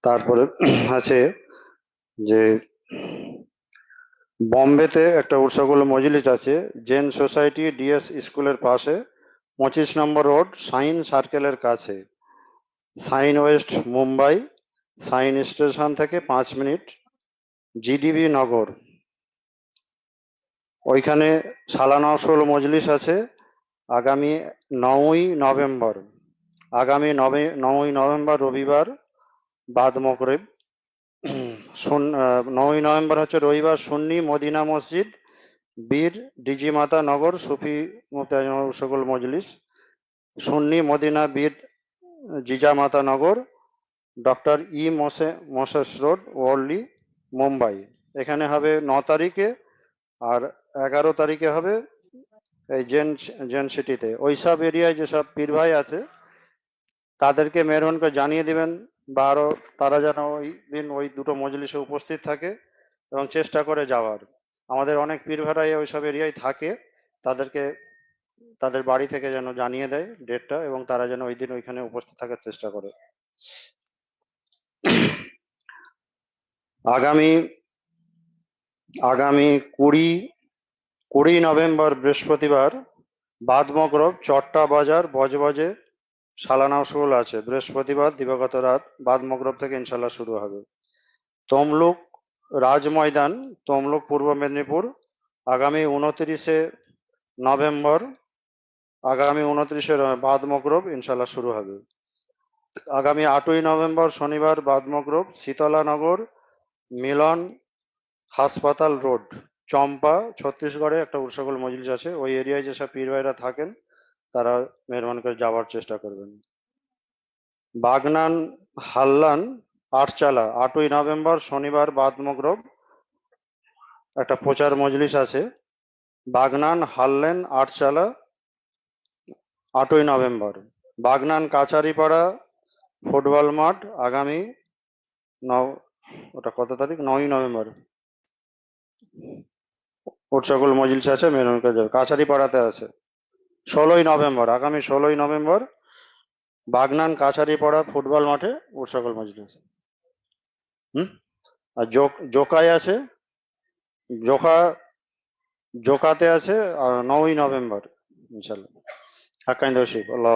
তারপরে আছে যে বম্বেতে একটা উৎসগুলো মজলিস আছে, জেন সোসাইটি ডিএস স্কুলের পাশে, 25 নম্বর রোড, সাইন সার্কেলের কাছে, সাইন ওয়েস্ট, মুম্বাই। সাইন স্টেশন থেকে 5 মিনিট, জিডিবি নগর। ওইখানে সালানা উসুল মজলিস আছে আগামী 9ই নভেম্বর। আগামী 9ই নভেম্বর রবিবার, বাদ মগরিব। 9ই নভেম্বর হচ্ছে রবিবার, সুন্নি মদিনা মসজিদ, বীর ডিজি মাতা নগর, সুফি মুফতি সকল মজলিস, সুন্নি মদিনা বীর জিজা মাতা নগর, doctor Moses road, Warli, Mumbai. এখানে হবে 9 তারিখে, আর 11 তারিখে হবে এই জেন সিটিতে। ওইসব এরিয়ায় যেসব পীর ভাই আছে তাদেরকে মেহরবান করে জানিয়ে দিবেন, বা আরো তারা যেন ওই দিন ওই দুটো মজলিসে উপস্থিত থাকে এবং চেষ্টা করে যাওয়ার। আমাদের অনেক পীর ভাইরাই ওইসব এরিয়ায় থাকে, তাদেরকে তাদের বাড়ি থেকে যেন জানিয়ে দেয় ডেটটা, এবং তারা যেন ওই দিন ওইখানে উপস্থিত থাকার চেষ্টা করে। আগামী আগামী 20 নভেম্বর বৃহস্পতিবার, বাদ মগরব, চট্টা বাজার, বজবজে সালানা উসুল আছে। বৃহস্পতিবার দিবাগত রাত, বাদ মগরব থেকে ইনশাল্লাহ শুরু হবে। তমলুক রাজ ময়দান, তমলুক, পূর্ব মেদিনীপুর, আগামী 29 নভেম্বর, বাদ মগরব ইনশাল্লাহ শুরু হবে। আগামী 8ই নভেম্বর শনিবার, বাদ মগরব, শীতলানগর, মিলন হাসপাতাল রোড, চম্পা, ছত্তিশগড়ে একটা উৎসগুল মজলিস আছে। ওই এরিয়ায় যেসব পীর ভাইরা থাকেন তারা মেহরবান করে যাওয়ার চেষ্টা করবেন। বাগনান হাল্লান আটচালা, 8ই নভেম্বর শনিবার, বাদ মগরব, একটা প্রচার মজলিস আছে। বাগনান হাল্লেন আটচালা, 8ই নভেম্বর। বাগনান কাছারিপাড়া ফুটবল মাঠ, আগামী ওটা কত তারিখ, 9ই নভেম্বর উৎসগুল মজলিস আছে, মেহরবান করে যাবে। কাছারিপাড়াতে আছে 16ই নভেম্বর, আগামী 16ই নভেম্বর বাগনান কাছারিপাড়া ফুটবল মাঠে উৎসগুল মজলিস। আর জোকায় আছে, জোকা জোকাতে আছে 9ই নভেম্বর ইনশাল্লাহ। হাক্কানি দর্শিক আল্লাহ।